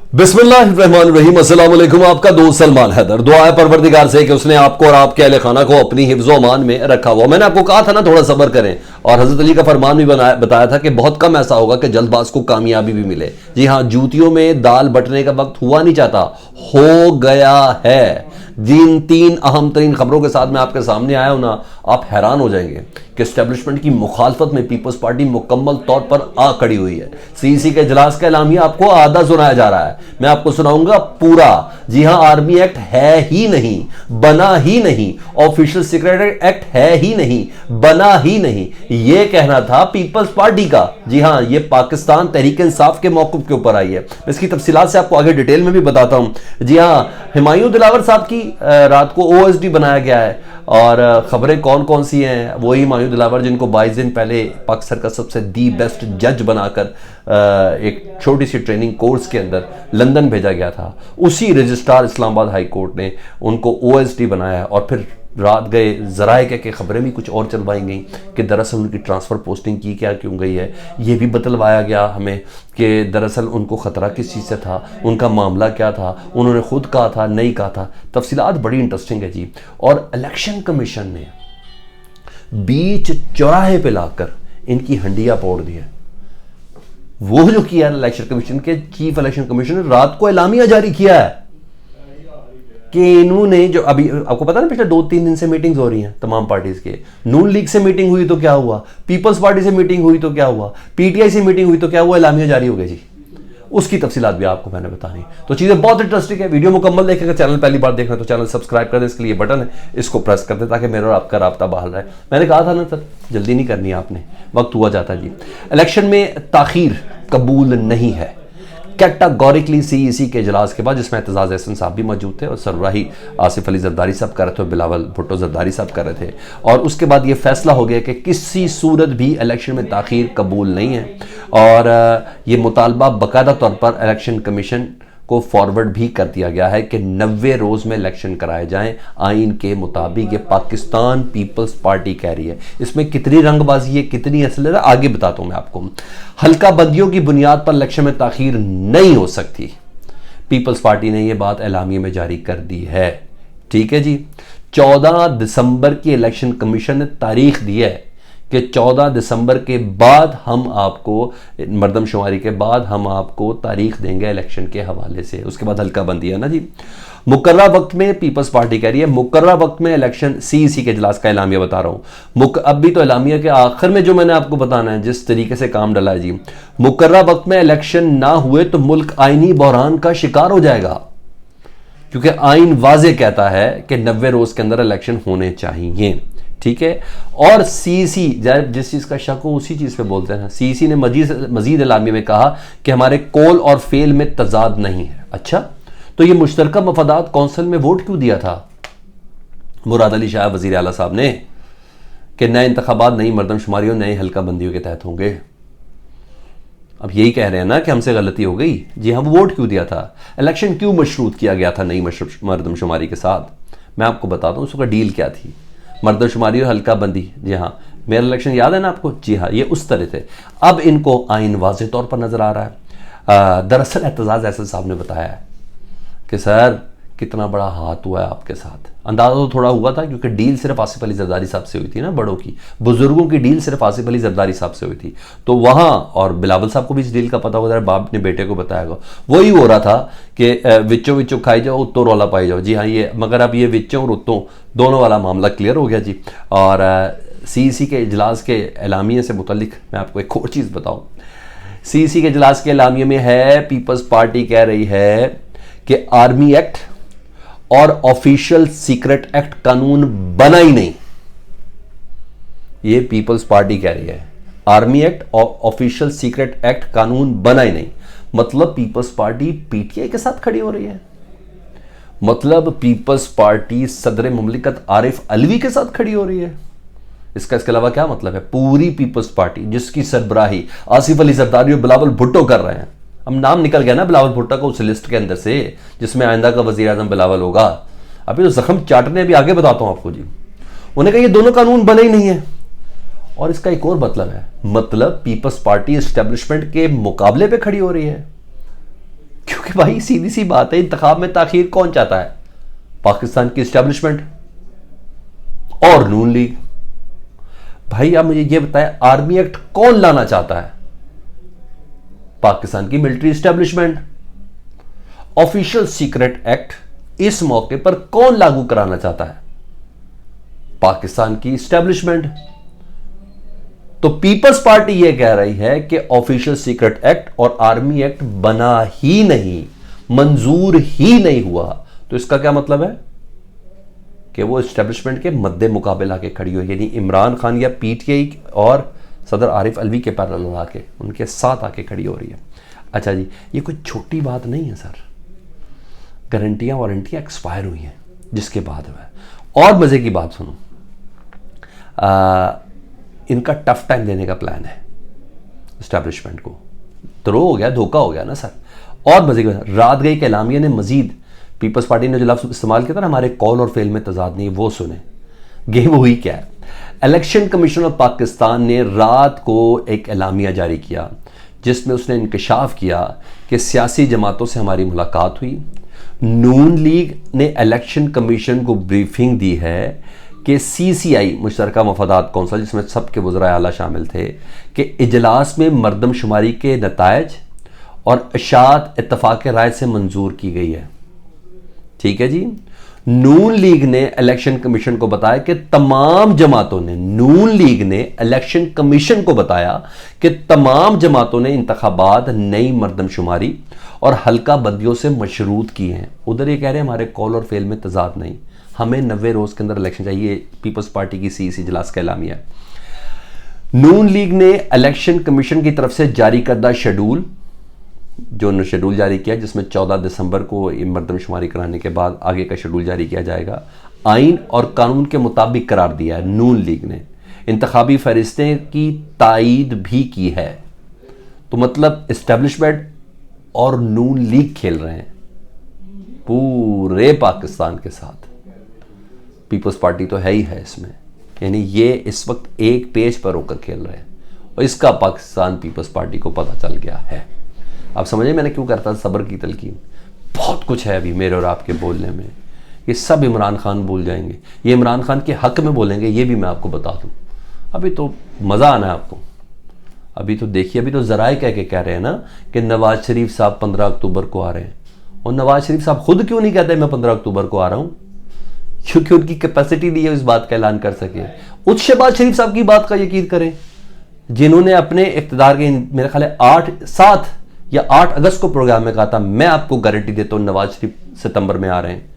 बिस्मिल्लाहिर्रहमानिर्रहीम। अस्सलाम वालेकुम। आपका दोस्त सलमान हैदर। दुआ है परवरदिगार से कि उसने आपको और आपके अहले खाना को अपनी हिफ्ज़ अमान में रखा हुआ। मैंने आपको कहा था ना थोड़ा सब्र करें, और हजरत अली का फरमान भी बताया था कि बहुत कम ऐसा होगा कि जल्दबाज को कामयाबी भी मिले। जी हाँ, जूतियों में दाल बटने का वक्त हुआ नहीं चाहता, हो गया है। जिन तीन अहम तरीन खबरों के साथ मैं आपके सामने आया हूं ना, आप हैरान हो जाएंगे कि एस्टेब्लिशमेंट की मुखालफत में पीपल्स पार्टी मुकम्मल तौर पर आ खड़ी हुई है। सीईसी के इजलास का एलामिया आपको आधा सुनाया जा रहा है, मैं आपको सुनाऊंगा पूरा। जी हां, आर्मी एक्ट है ही नहीं, बना ही नहीं, ऑफिशियल सीक्रेट एक्ट है ही नहीं, बना ही नहीं, यह कहना था पीपल्स पार्टी का। जी हां, यह पाकिस्तान तहरीक इंसाफ के मौक़िफ़ के ऊपर आई है। इसकी तफसीलात से आपको आगे डिटेल में भी बताता हूं। जी हां, हुमायूं दिलावर साहब की रात को ओएसडी बनाया गया है, और खबरें कौन कौन सी हैं, वही हुमायूं दिलावर जिनको 22 दिन पहले पाकिस्तान का सबसे दी बेस्ट जज बनाकर एक छोटी सी ट्रेनिंग कोर्स के अंदर लंदन भेजा गया था, उसी रजिस्ट्रार इस्लामाबाद हाई कोर्ट ने उनको ओएसडी बनाया। और फिर रात गए जराए के खबरें भी कुछ और चलवाई गई कि दरअसल उनकी ट्रांसफ़र पोस्टिंग की क्या क्यों गई है। ये भी बतलवाया गया हमें कि दरअसल उनको ख़तरा किस चीज़ से था, उनका मामला क्या था, उन्होंने खुद कहा था नहीं कहा था। तफसीलात बड़ी इंटरेस्टिंग है जी। और इलेक्शन कमीशन ने बीच चौराहे पे लाकर इनकी हंडिया फोड़ दी है। वो जो किया इलेक्शन कमीशन के चीफ इलेक्शन कमीशन ने रात को एलामिया जारी किया है कि इन्होंने जो अभी आपको पता ना पिछले 2-3 दिन से मीटिंग्स हो रही हैं तमाम पार्टीज के। नून लीग से मीटिंग हुई तो क्या हुआ, पीपल्स पार्टी से मीटिंग हुई तो क्या हुआ, पीटीआई से मीटिंग हुई तो क्या हुआ, एलामिया जारी हो गया जी। उसकी तफसीलात भी आपको मैंने बतानी। तो चीज़ें बहुत इंटरेस्टिंग है, वीडियो मुकम्मल देखेगा। चैनल पहली बार देख रहे हैं तो चैनल सब्सक्राइब कर दें, इसके लिए बटन है, इसको प्रेस कर दें ताकि मेरा और आपका राब्ता बहाल रहे। मैंने कहा था ना सर, जल्दी नहीं करनी आपने, वक्त हुआ जाता है जी। इलेक्शन में ताखीर कबूल नहीं है, कैटेगोरिकली सीईसी के इजलास के बाद, जिसमें एतजाज़ एहसन साहब भी मौजूद थे और सरबराही आसिफ अली जरदारी साहब कर रहे थे और बिलावल भुट्टो जरदारी साहब कर रहे थे। और उसके बाद ये फैसला हो गया कि किसी सूरत भी इलेक्शन में ताख़ीर कबूल नहीं है, और ये मुतालबा बाकायदा तौर पर इलेक्शन कमीशन को फॉरवर्ड भी कर दिया गया है कि 90 रोज़ में इलेक्शन कराए जाएं आइन के मुताबिक। ये पाकिस्तान पीपल्स पार्टी कह रही है। इसमें कितनी रंगबाजी है, कितनी असल है, आगे बताता हूं मैं आपको। हल्का बंदियों की बुनियाद पर इलेक्शन में ताखीर नहीं हो सकती, पीपल्स पार्टी ने यह बात एलामिया में जारी कर दी है। ठीक है जी। 14 दिसंबर की इलेक्शन कमीशन ने तारीख दी है कि 14 दिसंबर के बाद हम आपको, मरदमशुमारी के बाद हम आपको तारीख देंगे इलेक्शन के हवाले से। उसके बाद हल्का बंदी है ना जी। मुकर्रा वक्त में पीपल्स पार्टी कह रही है, मुकर्रा वक्त में इलेक्शन, सीईसी के इजलास का एलामिया बता रहा हूं। अब भी तो एलामिया के आखिर में जो मैंने आपको बताना है, जिस तरीके से काम डला है जी, मुकर्रा वक्त में इलेक्शन ना हुए तो मुल्क आईनी बहरान का शिकार हो जाएगा, क्योंकि आइन वाजे कहता है कि 90 रोज के अंदर इलेक्शन होने चाहिए। ठीक है। और सीईसी जिस चीज का शक हो उसी चीज पे बोलते हैं। सीईसी ने मजीद एलामिया में कहा कि हमारे कॉल और फेल में तजाद नहीं है। अच्छा, तो ये मुश्तरका मफादात कौंसिल में वोट क्यों दिया था मुराद अली शाह वजीर आला साहब ने कि नए इंतखाबात नई मरदमशुमारी और नए हल्का बंदियों के तहत होंगे? अब यही कह रहे हैं ना कि हमसे गलती हो गई। जी हाँ, वोट क्यों दिया था, इलेक्शन क्यों मशरूत किया गया था नई मरदमशुमारी के साथ? मैं आपको बताता हूँ उसका डील क्या थी। मरदमशुमारी और हल्का बंदी, जी हाँ, मेरा इलेक्शन याद है ना आपको? जी हाँ, ये उस तरह थे। अब इनको आइन वाज़े तौर पर नजर आ रहा है। दरअसल एतजाज़ एहसन साहब ने बताया है कि सर कितना बड़ा हाथ हुआ है आपके साथ। अंदाजा तो थोड़ा हुआ था क्योंकि डील सिर्फ आसिफ अली जरदारी साहब से हुई थी ना, बड़ों की, बुजुर्गों की डील सिर्फ आसिफ अली जरदारी साहब से हुई थी। तो वहाँ, और बिलावल साहब को भी इस डील का पता होगा, बाप ने बेटे को बताया, वही हो रहा था कि विच्चों विच्चों खाई जाओ उत्तों रौला पाई जाओ। जी हाँ, ये मगर अब ये विच्चों और उत्तों दोनों वाला मामला क्लियर हो गया जी। और सीईसी के इजलास के एलामिया से मुतल्लिक मैं आपको एक और चीज़ बताऊँ। सीईसी के इजलास के एलामिया में है, पीपल्स पार्टी कह रही है कि आर्मी एक्ट और ऑफिशियल सीक्रेट एक्ट कानून बना ही नहीं। ये पीपल्स पार्टी कह रही है, आर्मी एक्ट और ऑफिशियल सीक्रेट एक्ट कानून बना ही नहीं। मतलब पीपल्स पार्टी पीटीआई के साथ खड़ी हो रही है, मतलब पीपल्स पार्टी सदर मुमलिकत आरिफ अलवी के साथ खड़ी हो रही है। इसके अलावा क्या मतलब है? पूरी पीपल्स पार्टी जिसकी सरबराही आसिफ अली जरदारी और बिलावल भुट्टो कर रहे हैं। अब नाम निकल गया ना बिलावल भुट्टो का उस लिस्ट के अंदर से जिसमें आइंदा का वजीर आजम बिलावल होगा। अभी तो जख्म चाटने, अभी आगे बताता हूं आपको जी। उन्हें कहा ये दोनों कानून बने ही नहीं है। और इसका एक और मतलब है, मतलब पीपल्स पार्टी एस्टेब्लिशमेंट के मुकाबले पे खड़ी हो रही है, क्योंकि भाई सीधी सी बात है, इंतखाब में ताखीर कौन चाहता है? पाकिस्तान की इस्टेब्लिशमेंट और नून लीग। भाई आप मुझे ये बताएं, आर्मी एक्ट कौन लाना चाहता है? पाकिस्तान की military establishment. Official secret act इस मौके पर कौन लागू कराना चाहता है? पाकिस्तान की इस्टेब्लिशमेंट। तो पीपल्स पार्टी यह कह रही है कि ऑफिशियल सीक्रेट एक्ट और आर्मी एक्ट बना ही नहीं, मंजूर ही नहीं हुआ। तो इसका क्या मतलब है कि वो इस्टेब्लिशमेंट के मद्दे मुकाबले आके खड़ी हो, यानी इमरान खान या पीटीआई और सदर आरिफ अलवी के पैरेलल आके उनके साथ आके खड़ी हो रही है। अच्छा जी, ये कोई छोटी बात नहीं है सर। गारंटियां वारंटियां एक्सपायर हुई हैं जिसके बाद हुआ। और मजे की बात सुनो, इनका टफ टाइम देने का प्लान है इस्टेब्लिशमेंट को। थ्रो हो गया, धोखा हो गया ना सर। और मजे की बात, रात गई के एलामिया ने मजीद पीपल्स पार्टी ने जो लफ्ज इस्तेमाल किया था ना, हमारे कॉल और फेल में तजाद नहीं, वो सुने। गेम हुई क्या है? इलेक्शन कमीशन ऑफ पाकिस्तान ने रात को एक एलामिया जारी किया जिसमें उसने इंकशाफ किया कि सियासी जमातों से हमारी मुलाकात हुई। नून लीग ने इलेक्शन कमीशन को ब्रीफिंग दी है कि सीसीआई मुश्तरका मफादात कौंसिल, जिसमें सबके वज़राए आला शामिल थे, कि इजलास में मरदमशुमारी के नतायज और अशात इत्तफाक राय से मंजूर की गई है। ठीक है जी। नून लीग ने इलेक्शन कमीशन को बताया कि तमाम जमातों ने, नून लीग ने इलेक्शन कमीशन को बताया कि तमाम जमातों ने इंतखाबात नई मरदमशुमारी और हल्का बंदियों से मशरूत किए हैं। उधर ये कह रहे हैं हमारे कॉल और फेल में तजाद नहीं, हमें 90 रोज के अंदर इलेक्शन चाहिए। पीपल्स पार्टी की सीईसी इजलास का एलामिया है। नून लीग ने इलेक्शन कमीशन की तरफ से जारी करदा शेड्यूल, जो शेड्यूल जारी किया जिसमें 14 दिसंबर को मरदमशुमारी कराने के बाद आगे का शेड्यूल जारी किया जाएगा, आइन और कानून के मुताबिक करार दिया है। नून लीग ने इंतखाबी फरिश्ते की तायीद भी की है। तो मतलब इस्टेब्लिशमेंट और नून लीग खेल रहे हैं पूरे पाकिस्तान के साथ। पीपल्स पार्टी तो है ही है इसमें, यानी ये इस वक्त एक पेज पर होकर खेल रहे हैं और इसका पाकिस्तान पीपल्स पार्टी को पता चल गया है। आप समझे मैंने क्यों करता सब्र की तलकीन? बहुत कुछ है अभी मेरे और आपके बोलने में, ये सब इमरान खान बोल जाएंगे, ये इमरान खान के हक में बोलेंगे, ये भी मैं आपको बता दूं। अभी तो मज़ा आना है आपको। अभी तो देखिए, अभी तो ज़राए कह रहे हैं ना कि नवाज शरीफ साहब 15 अक्टूबर को आ रहे हैं, और नवाज शरीफ साहब खुद क्यों नहीं कहते मैं 15 अक्टूबर को आ रहा हूँ? क्योंकि उनकी कैपेसिटी नहीं है इस बात का ऐलान कर सके। उस शहबाज शरीफ साहब की बात का यकीन करें, जिन्होंने अपने इख्तिदार के मेरे ख्याल 7 या 8 अगस्त को प्रोग्राम में कहा था मैं आपको गारंटी देता हूं नवाज शरीफ सितंबर में आ रहे हैं।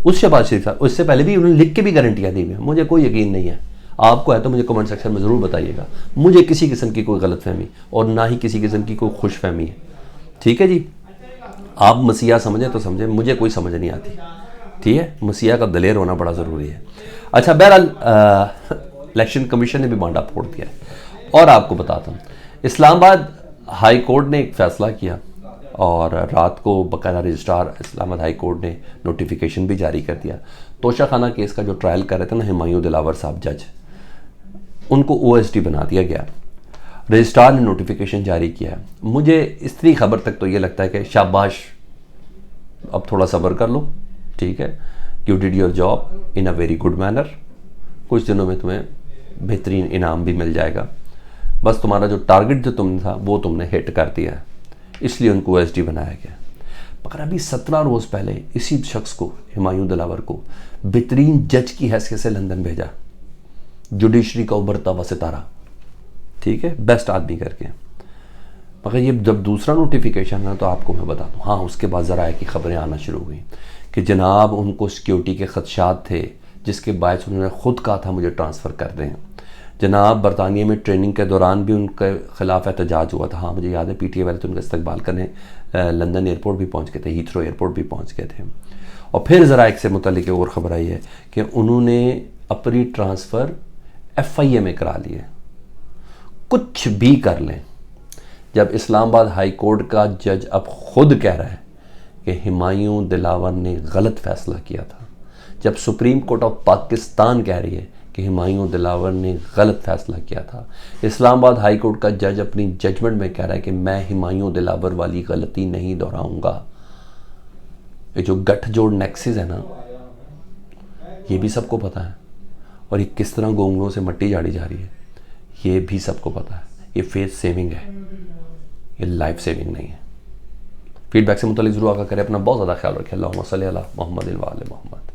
उस शहबाज शरीफ साहब, उससे पहले भी उन्होंने लिख के भी गारंटियां दी हुई। मुझे कोई यकीन नहीं है, आपको है तो मुझे कमेंट सेक्शन में जरूर बताइएगा। मुझे किसी किस्म की कोई गलतफहमी और ना ही किसी किस्म की कोई खुशफहमी है। ठीक है जी, आप मसीहा समझें तो समझें, मुझे कोई समझ नहीं आती। ठीक है, मसीहा का दलेर होना बड़ा ज़रूरी है। अच्छा, बहरहाल इलेक्शन कमीशन ने भी बांडा फोड़ दिया है। और आपको बताता हूँ, इस्लामाबाद हाई कोर्ट ने एक फ़ैसला किया और रात को बाकायदा रजिस्ट्रार इस्लामाबाद हाई कोर्ट ने नोटिफिकेशन भी जारी कर दिया। तोशा खाना केस का जो ट्रायल कर रहे थे ना हुमायूं दिलावर साहब जज, उनको OSD बना दिया गया। रजिस्ट्रार ने नोटिफिकेशन जारी किया है। मुझे इस तरह खबर तक तो ये लगता है कि शाबाश, अब थोड़ा सब्र कर लो। ठीक है, you did your job in a very good manner. कुछ दिनों में तुम्हें बेहतरीन इनाम भी मिल जाएगा। बस तुम्हारा जो टारगेट जो तुम था वो तुमने हिट कर दिया है, इसलिए उनको OSD बनाया गया। मगर अभी 17 रोज़ पहले इसी शख्स को, हुमायूं दिलावर को, बेहतरीन जज की हैसियत से लंदन भेजा, जुडिशरी का उभरता हुआ सितारा। ठीक है, बेस्ट आदमी करके। मगर ये जब दूसरा नोटिफिकेशन है तो आपको मैं बता दूं, हाँ उसके बाद ज़रा की खबरें आना शुरू हुई कि जनाब उनको सिक्योरिटी के खदशात थे, जिसके बायस उन्होंने ख़ुद कहा था मुझे ट्रांसफ़र कर दें। जनाब बरतानिया में ट्रेनिंग के दौरान भी उनके खिलाफ एहतजाज हुआ था। हाँ मुझे याद है, PTA वाले तो उनका इस्तकबाल करने लंदन एयरपोर्ट भी पहुँच गए थे, हीथ्रो एयरपोर्ट भी पहुँच गए थे। और फिर ज़रा से मुतल्लिक़ और ख़बर आई है कि उन्होंने अपनी ट्रांसफ़र FIA में करा ली है। कुछ भी कर लें, जब इस्लामाबाद हाई कोर्ट का जज अब खुद कह रहा है कि हुमायूं दिलावर ने गलत फैसला किया था, जब सुप्रीम कोर्ट ऑफ पाकिस्तान कह रही है कि हुमायूं दिलावर ने गलत फैसला किया था। इस्लामाबाद हाई कोर्ट का जज अपनी जजमेंट में कह रहा है कि मैं हुमायूं दिलावर वाली गलती नहीं दोहराऊंगा। ये जो गठजोड़ नेक्सिस है ना, ये भी सबको पता है, और ये किस तरह गोंगलों से मट्टी झाड़ी जा रही है ये भी सबको पता है। ये फेस सेविंग है, ये लाइफ सेविंग नहीं है। फीडबैक से मुतालिक जरूर आगा करें। अपना बहुत ज़्यादा ख्याल रखें। अल्लाहुम्मा सल्ली अला मुहम्मद व आले मुहम्मद।